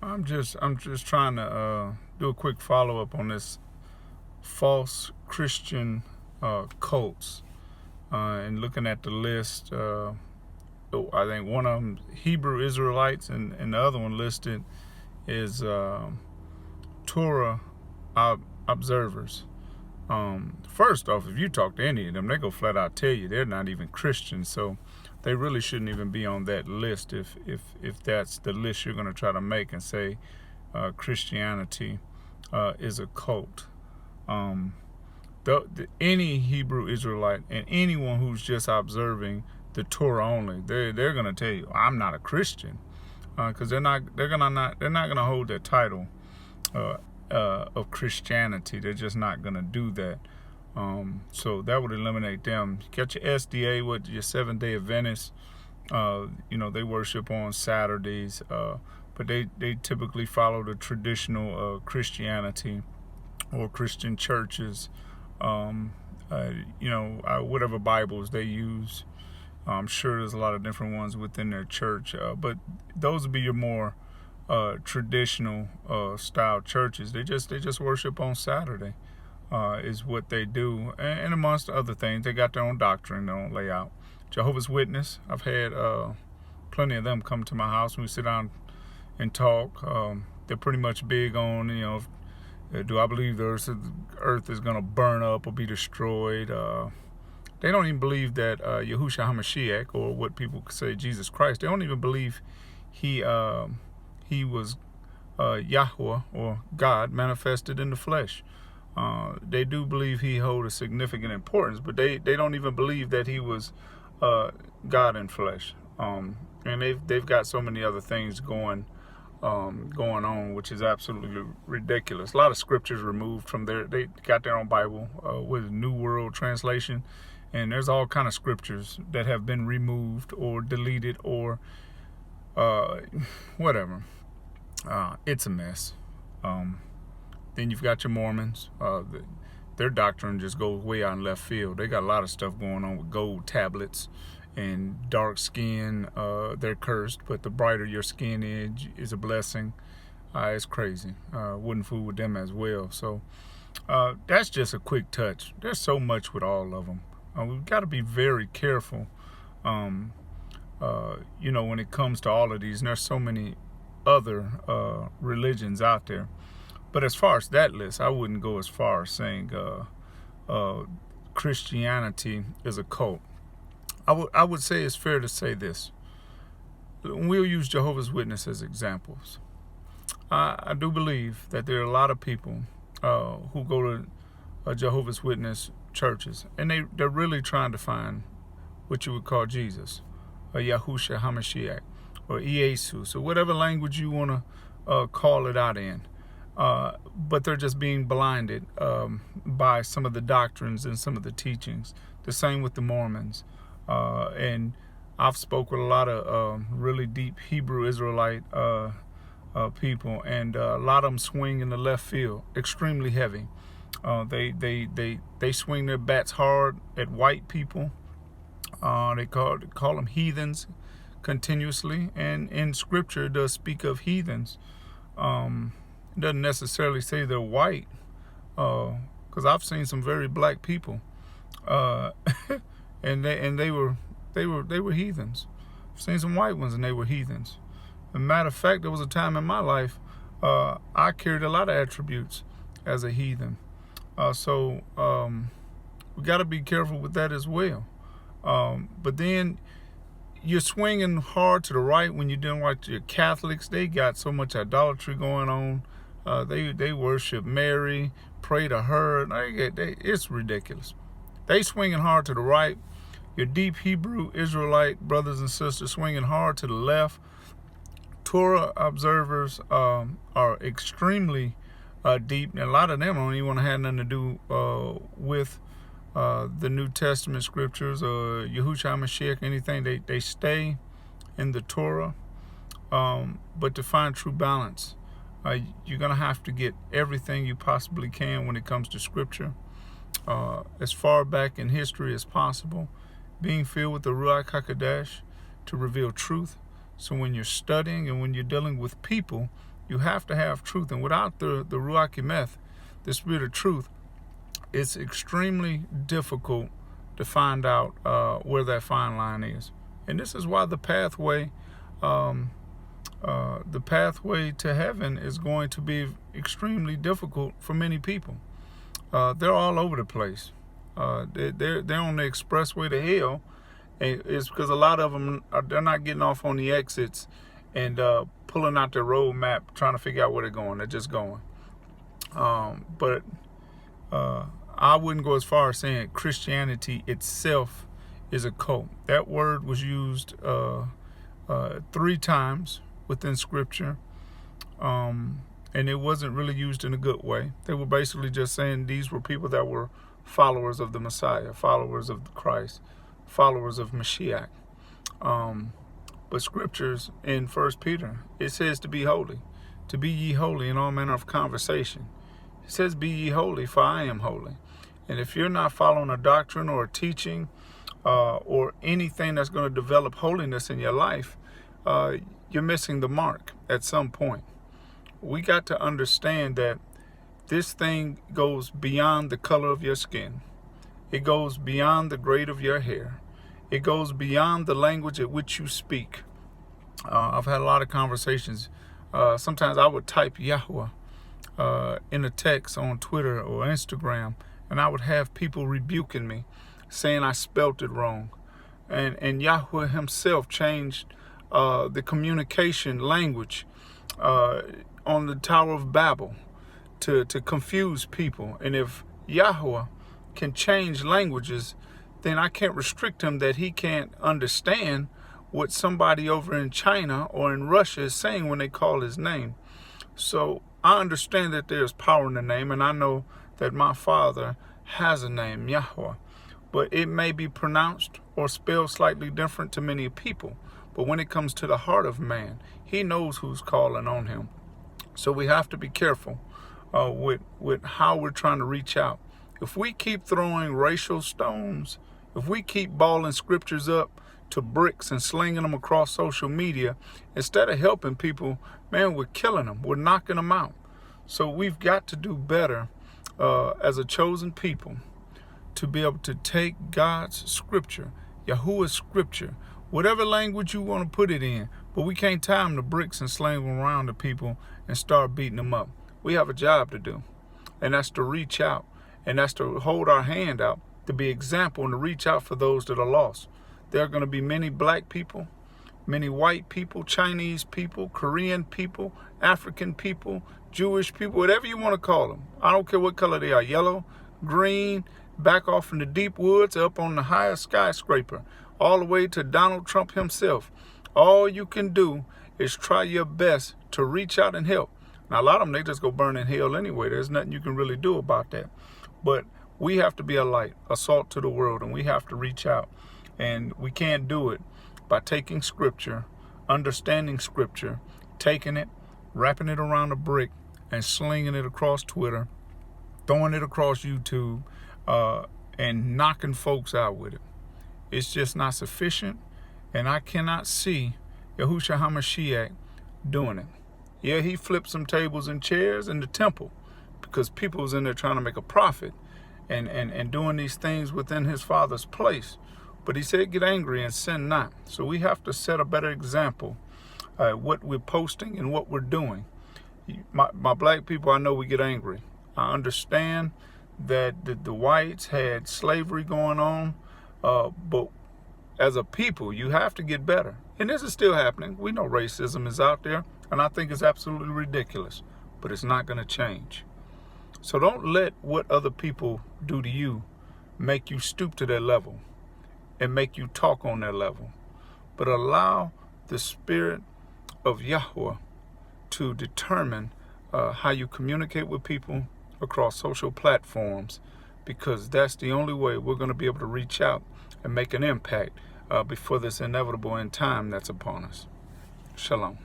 I'm just trying to do a quick follow up on this false Christian cults, and looking at the list. I think one of them Hebrew Israelites, and the other one listed is Torah observers. First off, if you talk to any of them, they go flat out tell you they're not even Christians, so they really shouldn't even be on that list if that's the list you're going to try to make and say Christianity is a cult. Any Hebrew Israelite and anyone who's just observing the Torah only, they're going to tell you, I'm not a Christian, because they're not going to hold that title of Christianity. They're just not going to do that. So that would eliminate them. You got your SDA, your Seventh-day Adventists. They worship on Saturdays, but they typically follow the traditional Christianity or Christian churches. Whatever Bibles they use. I'm sure there's a lot of different ones within their church, but those would be your more traditional style churches. They just worship on Saturday, is what they do, and amongst other things, they got their own doctrine, their own layout. Jehovah's Witness, I've had plenty of them come to my house when we sit down and talk. They're pretty much big on, do I believe the earth is going to burn up or be destroyed? They don't even believe that Yahushua HaMashiach, or what people say Jesus Christ, they don't even believe he was Yahweh, or God manifested in the flesh. They do believe he holds a significant importance, but they don't even believe that he was God in flesh. And they've got so many other things going on, which is absolutely ridiculous. A lot of scriptures removed from there. They got their own Bible with New World Translation, and there's all kind of scriptures that have been removed or deleted or whatever. It's a mess. Then you've got your Mormons. Their doctrine just goes way out in left field. They got a lot of stuff going on with gold tablets and dark skin. They're cursed, but the brighter your skin is a blessing. It's crazy. Wouldn't fool with them as well. So that's just a quick touch. There's so much with all of them. We've got to be very careful, when it comes to all of these. And there's so many other religions out there. But as far as that list, I wouldn't go as far as saying Christianity is a cult. I would say it's fair to say this. We'll use Jehovah's Witness as examples. I do believe that there are a lot of people who go to Jehovah's Witness churches, and they're really trying to find what you would call Jesus, or Yahushua HaMashiach, or Jesus, or whatever language you want to call it out in. But they're just being blinded by some of the doctrines and some of the teachings. The same with the Mormons. And I've spoke with a lot of really deep Hebrew Israelite people, and a lot of them swing in the left field, extremely heavy. They swing their bats hard at white people. They call them heathens continuously, and in Scripture it does speak of heathens. It doesn't necessarily say they're white, because I've seen some very black people, and they were heathens. I've seen some white ones and they were heathens. As a matter of fact, there was a time in my life I carried a lot of attributes as a heathen. So we got to be careful with that as well. But then you're swinging hard to the right when you're dealing with your Catholics. They got so much idolatry going on. They worship Mary, pray to her. It's ridiculous. They swinging hard to the right. Your deep Hebrew Israelite brothers and sisters swinging hard to the left. Torah observers are extremely deep, and a lot of them don't even want to have nothing to do with the New Testament scriptures or Yahushua HaMashiach, anything. They stay in the Torah, but to find true balance, you're going to have to get everything you possibly can when it comes to scripture, as far back in history as possible, being filled with the Ruach HaKodesh to reveal truth. So when you're studying and when you're dealing with people, You have to have truth. And without the Ruach Emeth, the spirit of truth, it's extremely difficult to find out where that fine line is. And this is why the pathway to heaven is going to be extremely difficult for many people. They're all over the place. They're on the expressway to hell. And it's because a lot of them they're not getting off on the exits and pulling out their road map, trying to figure out where they're going. They're just going. But I wouldn't go as far as saying Christianity itself is a cult. That word was used 3 times within Scripture, and it wasn't really used in a good way. They were basically just saying these were people that were followers of the Messiah, followers of Christ, followers of Mashiach. But Scriptures in 1 Peter, it says to be holy, to be ye holy in all manner of conversation. It says, be ye holy, for I am holy. And if you're not following a doctrine or a teaching or anything that's going to develop holiness in your life, you're missing the mark at some point. We got to understand that this thing goes beyond the color of your skin. It goes beyond the grade of your hair. It goes beyond the language at which you speak. I've had a lot of conversations. Sometimes I would type Yahweh in a text on Twitter or Instagram, and I would have people rebuking me, saying I spelt it wrong. And Yahweh himself changed the communication language on the Tower of Babel to confuse people. And if Yahweh can change languages, then I can't restrict him that he can't understand what somebody over in China or in Russia is saying when they call his name. So I understand that there's power in the name, and I know that my Father has a name, Yahweh. But it may be pronounced or spelled slightly different to many people. But when it comes to the heart of man, he knows who's calling on him. So we have to be careful with how we're trying to reach out. If we keep throwing racial stones, if we keep balling scriptures up to bricks and slinging them across social media, instead of helping people, man, we're killing them. We're knocking them out. So we've got to do better as a chosen people to be able to take God's scripture, Yahuwah's scripture, whatever language you want to put it in, but we can't tie them to bricks and sling them around to people and start beating them up. We have a job to do, and that's to reach out, and that's to hold our hand out, to be example and to reach out for those that are lost. There are going to be many black people, many white people, Chinese people, Korean people, African people, Jewish people, whatever you want to call them. I don't care what color they are, yellow, green, back off in the deep woods, up on the highest skyscraper, all the way to Donald Trump himself. All you can do is try your best to reach out and help. Now, a lot of them, they just go burn in hell anyway. There's nothing you can really do about that. But we have to be a light, a salt to the world, and we have to reach out. And we can't do it by taking scripture, understanding scripture, taking it, wrapping it around a brick, and slinging it across Twitter, throwing it across YouTube, and knocking folks out with it. It's just not sufficient, and I cannot see Yahushua HaMashiach doing it. Yeah, he flipped some tables and chairs in the temple because people was in there trying to make a profit and doing these things within his Father's place. But he said, get angry and sin not. So we have to set a better example what we're posting and what we're doing. My black people, I know we get angry. I understand that the whites had slavery going on, but as a people, you have to get better. And this is still happening. We know racism is out there, and I think it's absolutely ridiculous, but it's not going to change. So don't let what other people do to you make you stoop to their level and make you talk on their level, but allow the Spirit of Yahweh to determine how you communicate with people across social platforms, because that's the only way we're going to be able to reach out and make an impact before this inevitable end time that's upon us. Shalom.